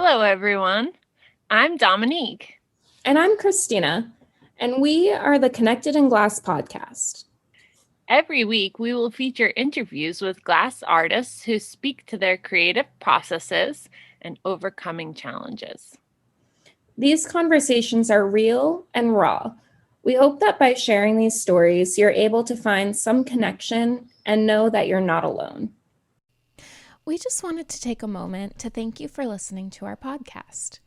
Hello, everyone. I'm Dominique. And I'm Christina, and we are the Connected in Glass podcast. Every week, we will feature interviews with glass artists who speak to their creative processes and overcoming challenges. These conversations are real and raw. We hope that by sharing these stories, you're able to find some connection and know that you're not alone. We just wanted to take a moment to thank you for listening to our podcast.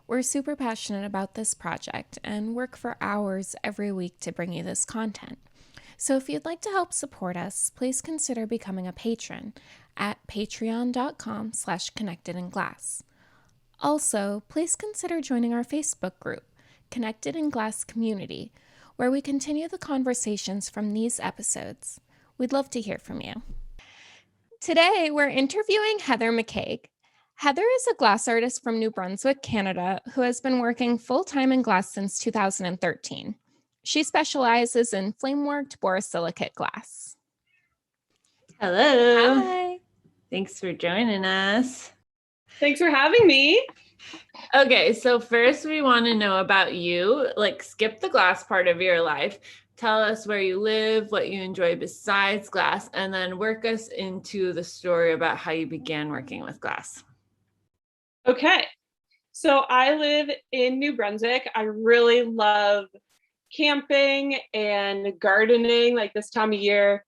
We're super passionate about this project and work for hours every week to bring you this content. So if you'd like to help support us, please consider becoming a patron at patreon.com/connectedinglass. Also, please consider joining our Facebook group, Connected in Glass Community, where we continue the conversations from these episodes. We'd love to hear from you. Today, we're interviewing Heather McCaig. Heather is a glass artist from New Brunswick, Canada, who has been working full-time in glass since 2013. She specializes in flame-worked borosilicate glass. Hello. Hi. Thanks for joining us. Thanks for having me. Okay, so first we want to know about you. Skip the glass part of your life. Tell us where you live, what you enjoy besides glass, and then work us into the story about how you began working with glass. Okay, so I live in New Brunswick. I really love camping and gardening. Like this time of year,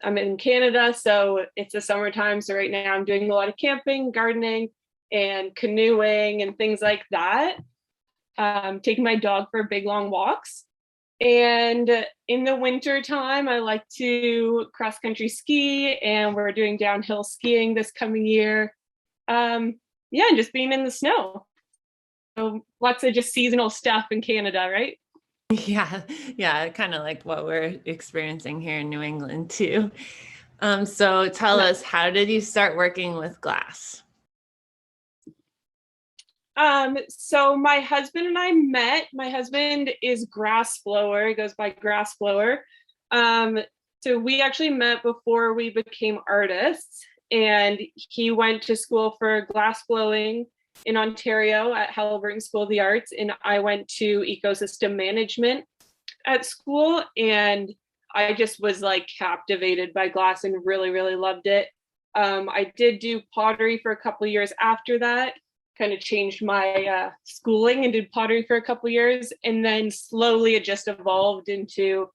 I'm in Canada, so it's the summertime. So right now I'm doing a lot of camping, gardening, and canoeing and things like that. Taking my dog for big long walks. And in the winter time, I like to cross country ski, and we're doing downhill skiing this coming year. And just being in the snow. So lots of just seasonal stuff in Canada, right? Yeah, kind of like what we're experiencing here in New England too. So tell us, how did you start working with glass? So my husband and I met. My husband is grass blower. He goes by grass blower. So we actually met before we became artists, and he went to school for glass blowing in Ontario at Halliburton School of the Arts, and I went to ecosystem management at school, and I just was like captivated by glass and really, really loved it. I did do pottery for a couple of years after that, kind of changed my schooling and did pottery for a couple of years, and then slowly it just evolved into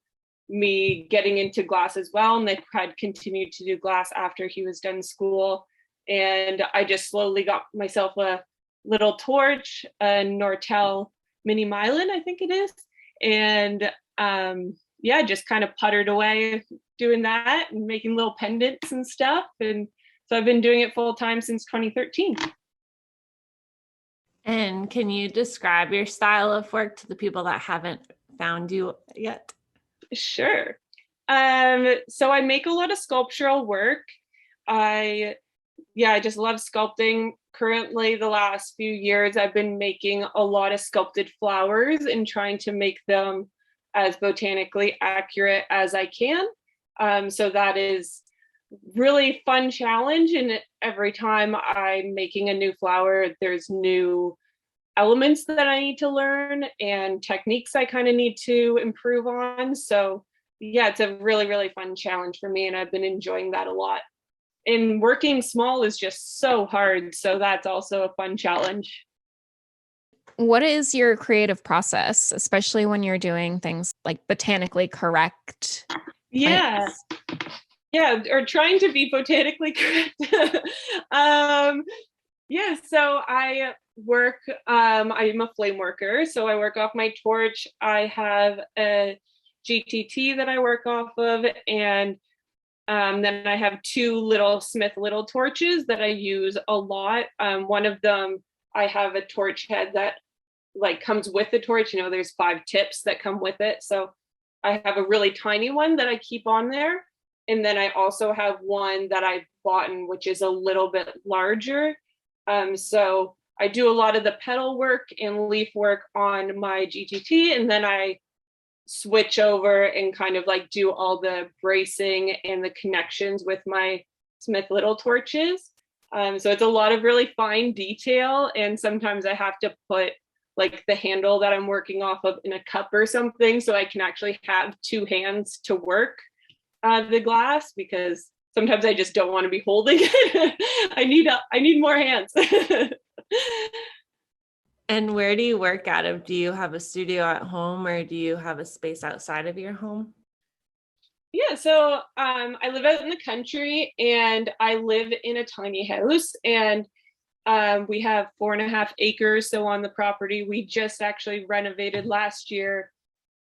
me getting into glass as well. And I had continued to do glass after he was done school, and I just slowly got myself a little torch, a Nortel Mini Mylan, I think it is, and just kind of puttered away doing that and making little pendants and stuff. And so I've been doing it full time since 2013. And can you describe your style of work to the people that haven't found you yet? Sure. So I make a lot of sculptural work. I just love sculpting. Currently, the last few years, I've been making a lot of sculpted flowers and trying to make them as botanically accurate as I can. So that is really fun challenge. And every time I'm making a new flower, there's new elements that I need to learn and techniques I kind of need to improve on. So yeah, it's a really, really fun challenge for me, and I've been enjoying that a lot. And working small is just so hard. So that's also a fun challenge. What is your creative process, especially when you're doing things like botanically correct plants? Or trying to be botanically correct. So I work, I'm a flame worker. So I work off my torch. I have a GTT that I work off of, and then I have two little Smith little torches that I use a lot. One of them, I have a torch head that comes with the torch. There's 5 tips that come with it. So I have a really tiny one that I keep on there. And then I also have one that I've bought, which is a little bit larger. So I do a lot of the petal work and leaf work on my GTT, and then I switch over and kind of do all the bracing and the connections with my Smith Little torches. So it's a lot of really fine detail, and sometimes I have to put like the handle that I'm working off of in a cup or something so I can actually have two hands to work the glass, because sometimes I just don't want to be holding it. I need more hands. And where do you work out of? Do you have a studio at home or do you have a space outside of your home? Yeah, so I live out in the country, and I live in a tiny house, and we have 4.5 acres. So on the property, we just actually renovated last year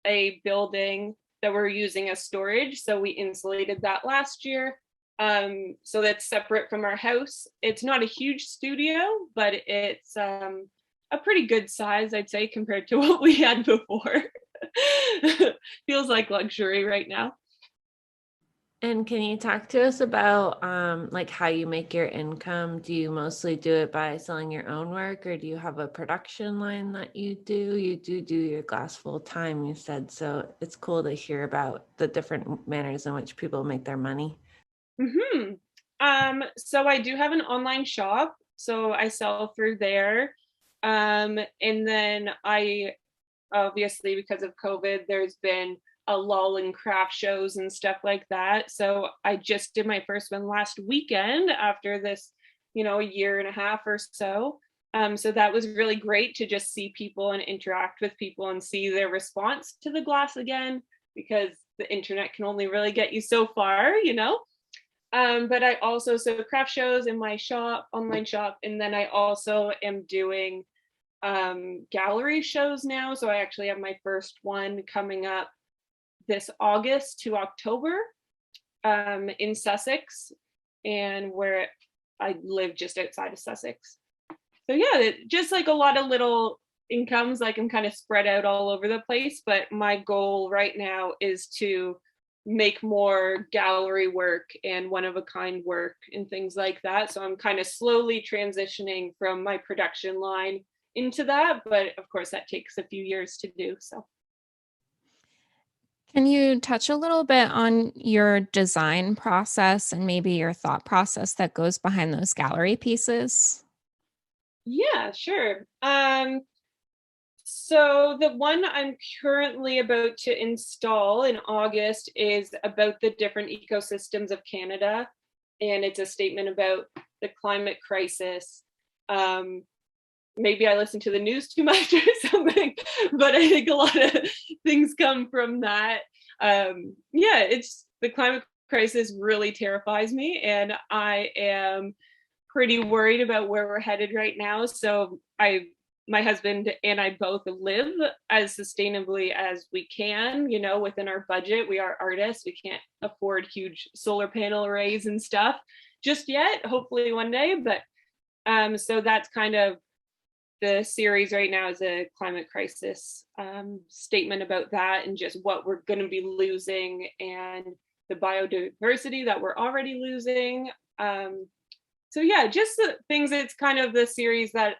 a building that we're using as storage. So we insulated that last year. So that's separate from our house. It's not a huge studio, but it's a pretty good size, I'd say, compared to what we had before. Feels like luxury right now. And can you talk to us about like how you make your income? Do you mostly do it by selling your own work, or do you have a production line that you do? You do your glass full time, you said. So it's cool to hear about the different manners in which people make their money. Mm-hmm. So I do have an online shop, so I sell through there. And then I obviously, because of COVID, there's been a lull in craft shows and stuff like that. So I just did my first one last weekend after this, a year and a half or so. So that was really great to just see people and interact with people and see their response to the glass again, because the internet can only really get you so far. But I also, so craft shows in my shop, online shop, and then I also am doing gallery shows now. So I actually have my first one coming up this August to October in Sussex, and where I live just outside of Sussex. So yeah, just like a lot of little incomes, like I'm kind of spread out all over the place, but my goal right now is to make more gallery work and one of a kind work and things like that. So I'm kind of slowly transitioning from my production line into that, but of course that takes a few years to do. So Can you touch a little bit on your design process and maybe your thought process that goes behind those gallery pieces? yeah, sure. So the one I'm currently about to install in August is about the different ecosystems of Canada, and it's a statement about the climate crisis. Maybe I listen to the news too much or something, but I think a lot of things come from that. Yeah, it's the climate crisis really terrifies me, and I am pretty worried about where we're headed right now. So my husband and I both live as sustainably as we can, within our budget. We are artists. We can't afford huge solar panel arrays and stuff just yet, hopefully one day. But so that's kind of the series right now, is a climate crisis statement about that, and just what we're going to be losing and the biodiversity that we're already losing. So yeah, just the things. It's kind of the series that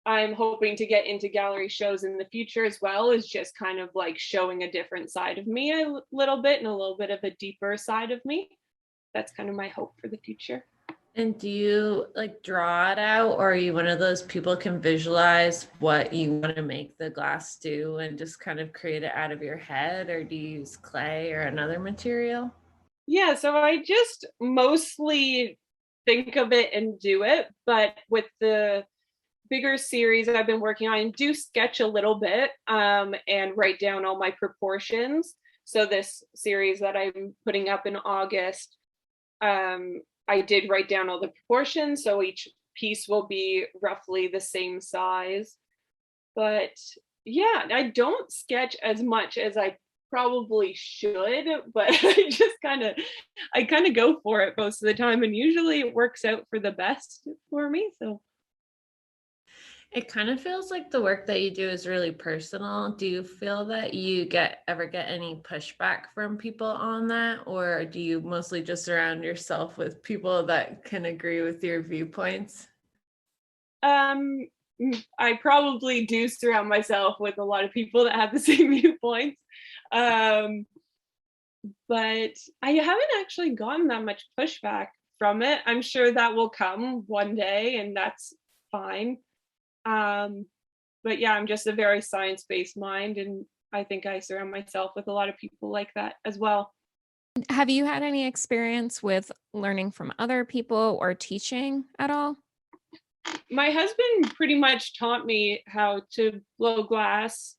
I'm hoping to get into gallery shows in the future as well, is just kind of like showing a different side of me a little bit, and a little bit of a deeper side of me. That's kind of my hope for the future. And do you like draw it out, or are you one of those people can visualize what you want to make the glass do and just kind of create it out of your head, or do you use clay or another material? Yeah, so I just mostly think of it and do it, but with the bigger series that I've been working on, I do sketch a little bit and write down all my proportions. So this series that I'm putting up in August, I did write down all the proportions, so each piece will be roughly the same size. But yeah, I don't sketch as much as I probably should, but I kind of go for it most of the time, and usually it works out for the best for me. So It kind of feels like the work that you do is really personal. Do you feel that you ever get any pushback from people on that, or do you mostly just surround yourself with people that can agree with your viewpoints? um I probably do surround myself with a lot of people that have the same viewpoints. Um but I haven't actually gotten that much pushback from it. I'm sure that will come one day, and that's fine. But yeah, I'm just a very science-based mind, and I think I surround myself with a lot of people like that as well. Have you had any experience with learning from other people or teaching at all? My husband pretty much taught me how to blow glass.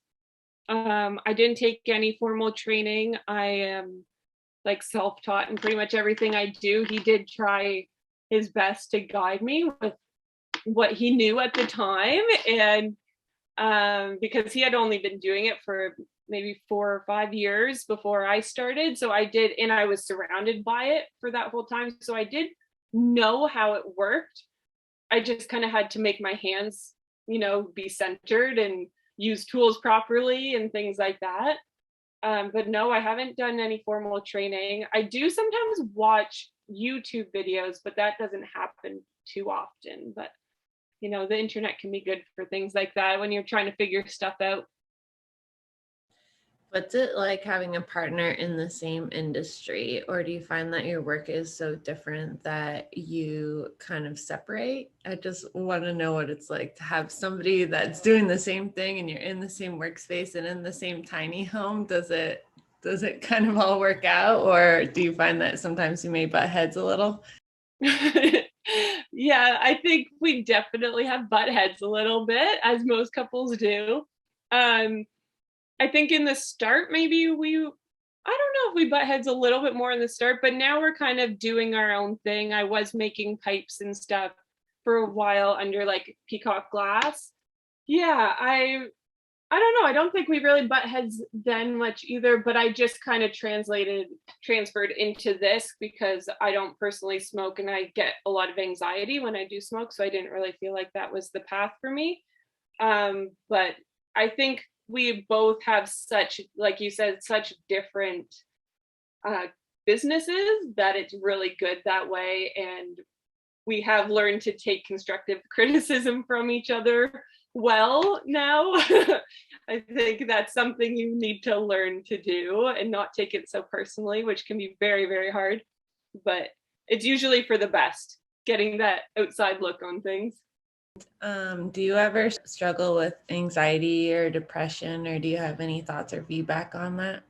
I didn't take any formal training. I am like self-taught in pretty much everything I do. He did try his best to guide me with what he knew at the time, and because he had only been doing it for maybe 4 or 5 years before I started. So I did, and I was surrounded by it for that whole time. So I did know how it worked. I just kind of had to make my hands, be centered and use tools properly and things like that. But no, I haven't done any formal training. I do sometimes watch YouTube videos, but that doesn't happen too often. But the internet can be good for things like that when you're trying to figure stuff out. What's it like having a partner in the same industry, or do you find that your work is so different that you kind of separate? I just want to know what it's like to have somebody that's doing the same thing and you're in the same workspace and in the same tiny home. Does it kind of all work out, or do you find that sometimes you may butt heads a little? Yeah, I think we definitely have butt heads a little bit, as most couples do. I think in the start, maybe I don't know if we butt heads a little bit more in the start, but now we're kind of doing our own thing. I was making pipes and stuff for a while under like peacock glass. Yeah, I don't know. I don't think we really butt heads then much either, but I just kind of transferred into this because I don't personally smoke and I get a lot of anxiety when I do smoke. So I didn't really feel like that was the path for me. But I think we both have such, like you said, such different businesses that it's really good that way. And we have learned to take constructive criticism from each other well now. I think that's something you need to learn to do and not take it so personally, which can be very, very hard. But it's usually for the best, getting that outside look on things. Do you ever struggle with anxiety or depression, or do you have any thoughts or feedback on that?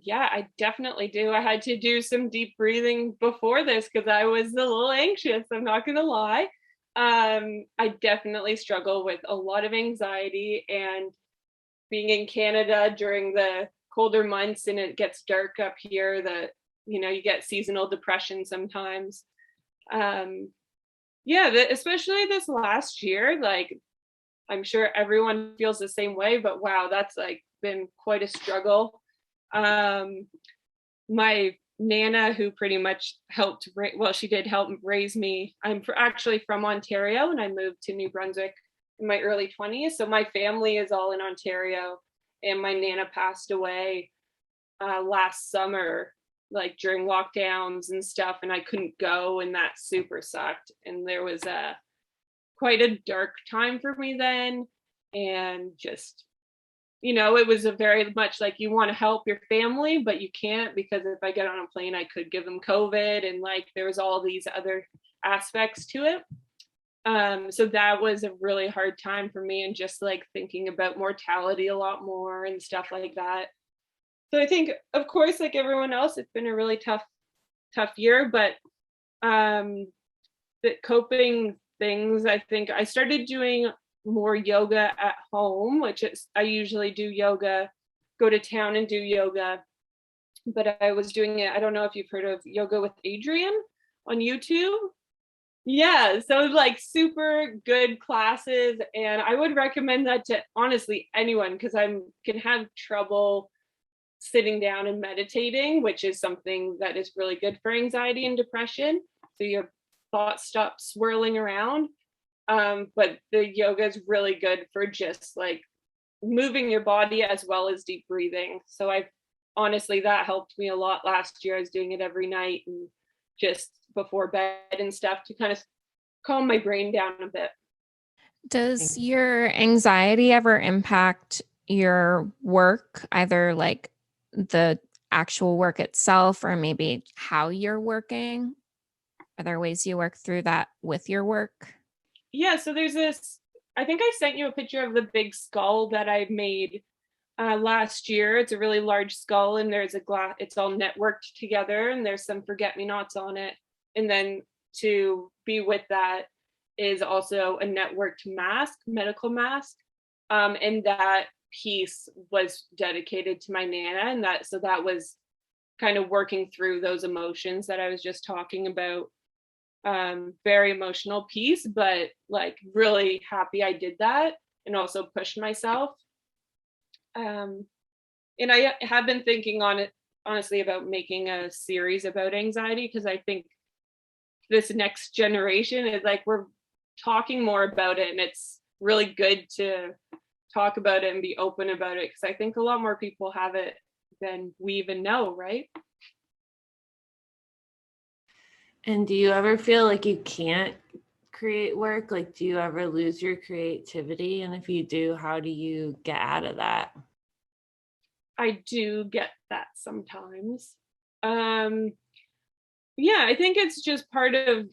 Yeah, I definitely do. I had to do some deep breathing before this because I was a little anxious. I'm not going to lie. I definitely struggle with a lot of anxiety, and being in Canada during the colder months and it gets dark up here, you get seasonal depression sometimes. Yeah, especially this last year, like I'm sure everyone feels the same way, but wow, that's like been quite a struggle. My Nana, who pretty much she did help raise me. I'm actually from Ontario, and I moved to New Brunswick in my early 20s. So my family is all in Ontario, and my Nana passed away last summer, like during lockdowns and stuff, and I couldn't go, and that super sucked. And there was quite a dark time for me then, and just it was a very much like you want to help your family, but you can't, because if I get on a plane, I could give them COVID. And like, there was all these other aspects to it. So that was a really hard time for me, and just like thinking about mortality a lot more and stuff like that. So I think, of course, like everyone else, it's been a really tough year, but the coping things, I think I started doing more yoga at home, which is, I usually do yoga, go to town and do yoga, but I was doing it. I don't know if you've heard of Yoga with Adriene on YouTube. Yeah, so like super good classes, and I would recommend that to honestly anyone, because I can have trouble sitting down and meditating, which is something that is really good for anxiety and depression. So your thoughts stop swirling around. But the yoga is really good for just like moving your body as well as deep breathing. So honestly, that helped me a lot last year. I was doing it every night and just before bed and stuff to kind of calm my brain down a bit. Does your anxiety ever impact your work, either like the actual work itself or maybe how you're working? Are there ways you work through that with your work? Yeah, so there's this, I think I sent you a picture of the big skull that I made last year. It's a really large skull, and there's a glass, it's all networked together, and there's some forget-me-nots on it. And then to be with that is also a networked mask, medical mask. And that piece was dedicated to my Nana. And that was kind of working through those emotions that I was just talking about. Very emotional piece, but like really happy I did that and also pushed myself. And I have been thinking on it honestly about making a series about anxiety, because I think this next generation is like, we're talking more about it, and it's really good to talk about it and be open about it, because I think a lot more people have it than we even know, right? And do you ever feel like you can't create work? Like, do you ever lose your creativity? And if you do, how do you get out of that? I do get that sometimes. Yeah, I think it's just part of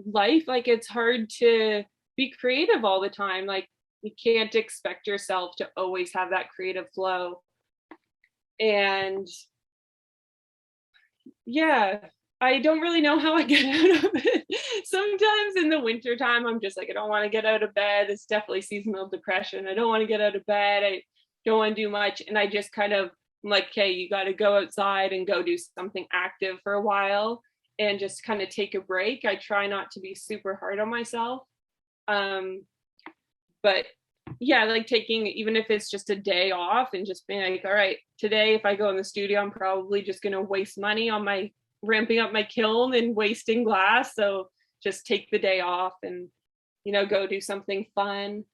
life. Like, it's hard to be creative all the time. Like, you can't expect yourself to always have that creative flow. And yeah, I don't really know how I get out of it. Sometimes in the wintertime, I'm just like, I don't want to get out of bed. It's definitely seasonal depression. I don't want to get out of bed. I don't want to do much. And I just kind of, I'm like, okay, you got to go outside and go do something active for a while and just kind of take a break. I try not to be super hard on myself. But yeah, like taking, even if it's just a day off and just being like, all right, today, if I go in the studio, I'm probably just going to waste money on my ramping up my kiln and wasting glass. So just take the day off and, go do something fun.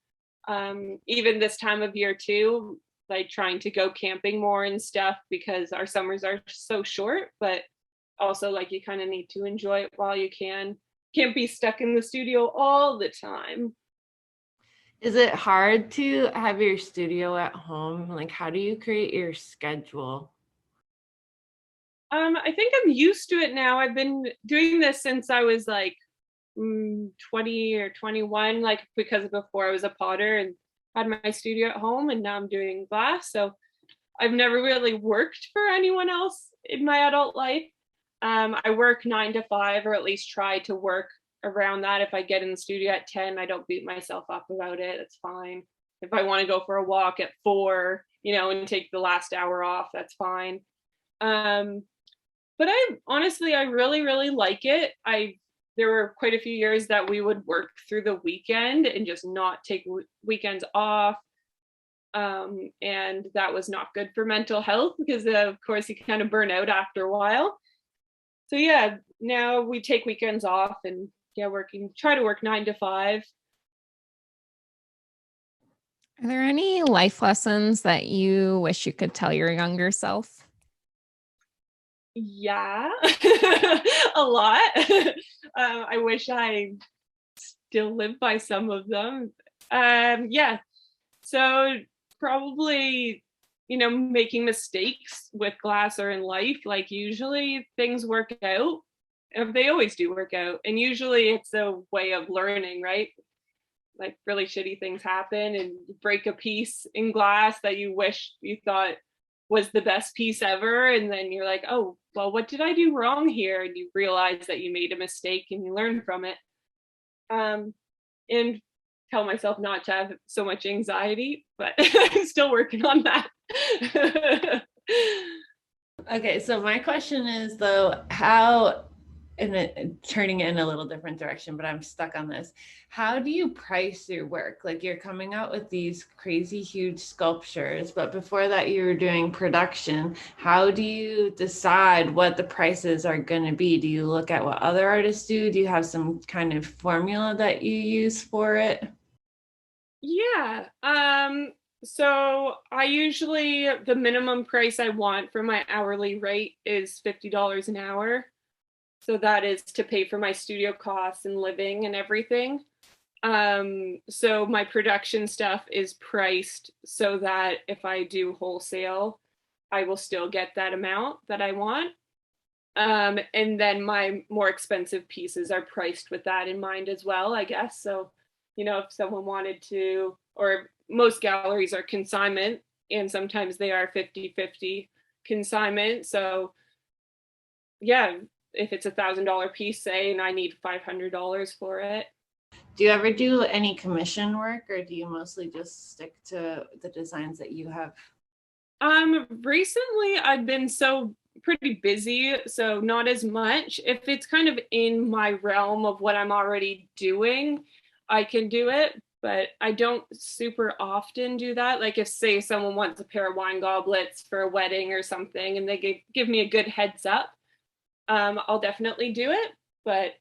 Even this time of year too, like trying to go camping more and stuff, because our summers are so short, but also like you kind of need to enjoy it while you can. Can't be stuck in the studio all the time. Is it hard to have your studio at home? Like, how do you create your schedule? I think I'm used to it now. I've been doing this since I was like 20 or 21, like because before I was a potter and had my studio at home, and now I'm doing glass. So I've never really worked for anyone else in my adult life. I work 9 to 5, or at least try to work around that. If I get in the studio at 10, I don't beat myself up about it. It's fine. If I want to go for a walk at 4, and take the last hour off, that's fine. But I really, really like it. There were quite a few years that we would work through the weekend and just not take weekends off. And that was not good for mental health, because of course you kind of burn out after a while. So yeah, now we take weekends off and try to work 9 to 5. Are there any life lessons that you wish you could tell your younger self? Yeah, a lot. I wish I still lived by some of them. Yeah, so probably, making mistakes with glass or in life, like usually things work out. They always do work out. And usually it's a way of learning, right? Like really shitty things happen and you break a piece in glass that you wish you thought was the best piece ever. And then you're like, oh, well, what did I do wrong here? And you realize that you made a mistake and you learn from it. And tell myself not to have so much anxiety, but I'm still working on that. Okay, so my question is though, how, and turning it in a little different direction, but I'm stuck on this. How do you price your work? Like, you're coming out with these crazy huge sculptures, but before that you were doing production. How do you decide what the prices are going to be? Do you look at what other artists do? Do you have some kind of formula that you use for it? Yeah. So I usually, the minimum price I want for my hourly rate is $50 an hour. So that is to pay for my studio costs and living and everything. So my production stuff is priced so that if I do wholesale, I will still get that amount that I want. And then my more expensive pieces are priced with that in mind as well, I guess. So, if someone wanted to, or most galleries are consignment, and sometimes they are 50-50 consignment. So yeah, if it's $1,000 piece, say, and I need $500 for it. Do you ever do any commission work, or do you mostly just stick to the designs that you have? Recently I've been pretty busy, so not as much. If it's kind of in my realm of what I'm already doing, I can do it, but I don't super often do that. Like if, say, someone wants a pair of wine goblets for a wedding or something, and they give me a good heads up, I'll definitely do it. But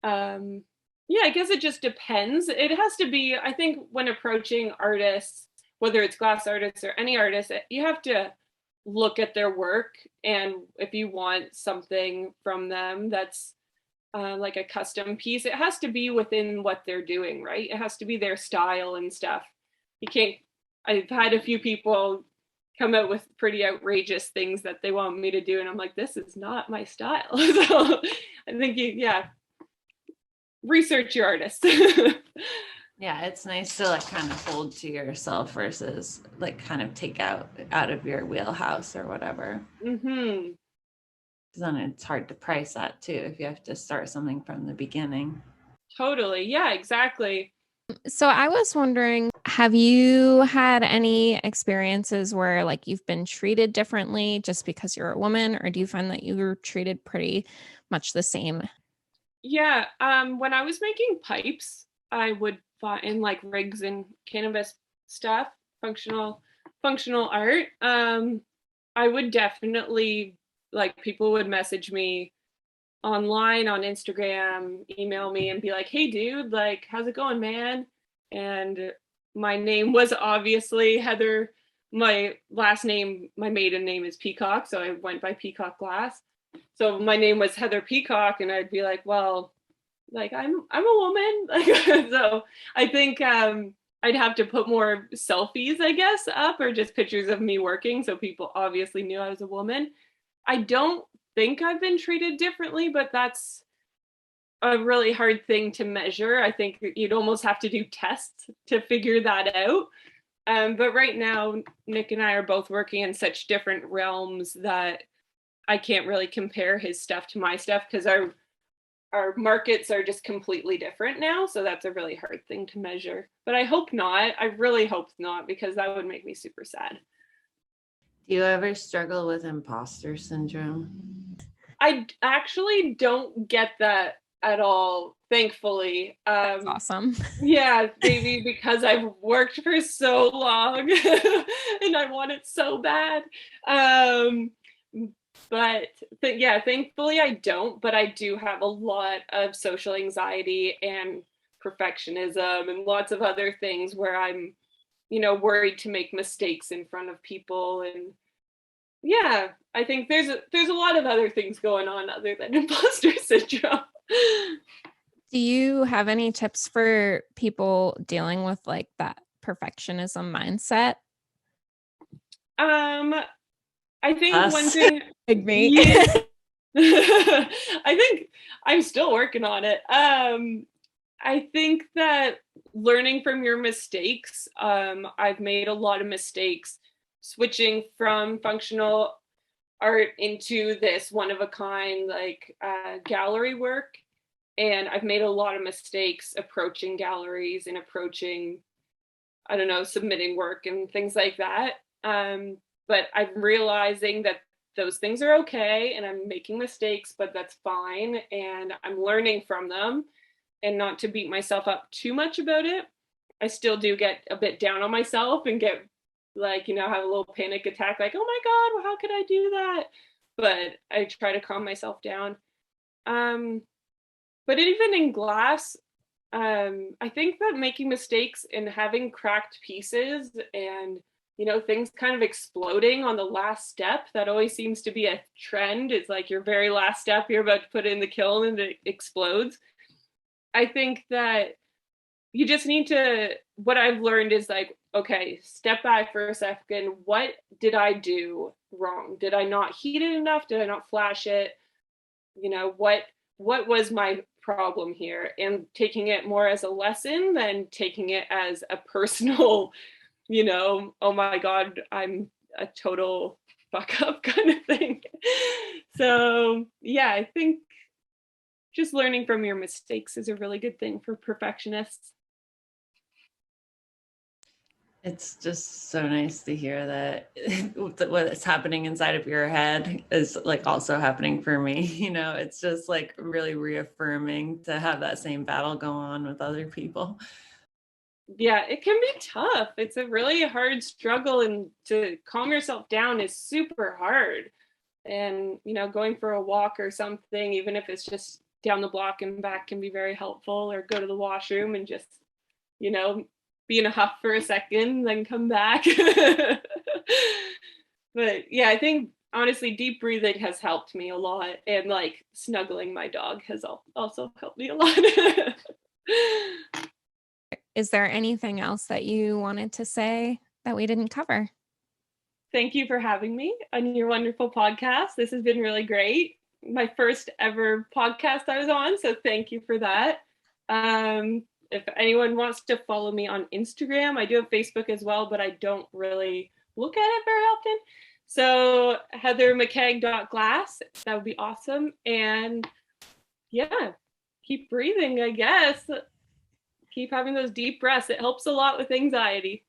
yeah, I guess it just depends. It has to be, I think, when approaching artists, whether it's glass artists or any artist, you have to look at their work. And if you want something from them that's like a custom piece, it has to be within what they're doing, right? It has to be their style and stuff. You can't, I've had a few people come out with pretty outrageous things that they want me to do, and I'm like, this is not my style. So I think research your artist. Yeah, it's nice to like kind of hold to yourself versus like kind of take out of your wheelhouse or whatever. Mm-hmm. Then it's hard to price that too if you have to start something from the beginning. Totally. Yeah, exactly. So I was wondering, have you had any experiences where like you've been treated differently just because you're a woman, or do you find that you were treated pretty much the same? Yeah, when I was making pipes, I would find like rigs and cannabis stuff, functional art. I would definitely, like, people would message me online on Instagram, email me and be like, "Hey dude, like how's it going, man?" And my name was obviously Heather. My last name, my maiden name is Peacock, so I went by Peacock Glass. So my name was Heather Peacock, and I'd be like, well, like I'm a woman. Like, so I think I'd have to put more selfies, I guess, up, or just pictures of me working, so people obviously knew I was a woman. I don't think I've been treated differently, but that's a really hard thing to measure. I think you'd almost have to do tests to figure that out. But right now, Nick and I are both working in such different realms that I can't really compare his stuff to my stuff, because our markets are just completely different now. So that's a really hard thing to measure. But I hope not. I really hope not, because that would make me super sad. Do you ever struggle with imposter syndrome? I actually don't get that at all, thankfully. That's awesome. Yeah, maybe because I've worked for so long and I want it so bad. But yeah, thankfully I don't, but I do have a lot of social anxiety and perfectionism and lots of other things where I'm, worried to make mistakes in front of people. And yeah, I think there's a lot of other things going on other than imposter syndrome. Do you have any tips for people dealing with like that perfectionism mindset? I think Us. one thing, Like me. yeah, I think I'm still working on it. I think that learning from your mistakes, I've made a lot of mistakes switching from functional art into this one of a kind, like gallery work. And I've made a lot of mistakes approaching galleries and approaching, I don't know, submitting work and things like that. But I'm realizing that those things are okay, and I'm making mistakes, but that's fine. And I'm learning from them, and not to beat myself up too much about it. I still do get a bit down on myself and get like, have a little panic attack, like, oh my God, well, how could I do that? But I try to calm myself down. But even in glass, I think that making mistakes and having cracked pieces and, things kind of exploding on the last step, that always seems to be a trend. It's like your very last step, you're about to put it in the kiln and it explodes. I think that you just need to, what I've learned is like, okay, step back for a second. What did I do wrong? Did I not heat it enough? Did I not flash it? what was my problem here, and taking it more as a lesson than taking it as a personal, oh my God, I'm a total fuck up kind of thing. So yeah, I think just learning from your mistakes is a really good thing for perfectionists. It's just so nice to hear that what's happening inside of your head is like also happening for me. It's just like really reaffirming to have that same battle go on with other people. Yeah, it can be tough. It's a really hard struggle, and to calm yourself down is super hard. And, going for a walk or something, even if it's just down the block and back, can be very helpful, or go to the washroom and just, be in a huff for a second, then come back. But yeah, I think honestly, deep breathing has helped me a lot. And like snuggling my dog has also helped me a lot. Is there anything else that you wanted to say that we didn't cover? Thank you for having me on your wonderful podcast. This has been really great. My first ever podcast I was on, so thank you for that. If anyone wants to follow me on Instagram, I do have Facebook as well, but I don't really look at it very often. So heathermccaig.glass, that would be awesome. And yeah, keep breathing, I guess. Keep having those deep breaths. It helps a lot with anxiety.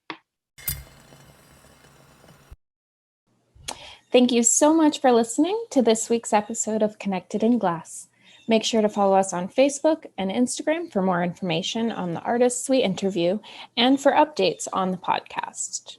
Thank you so much for listening to this week's episode of Connected in Glass. Make sure to follow us on Facebook and Instagram for more information on the artists we interview and for updates on the podcast.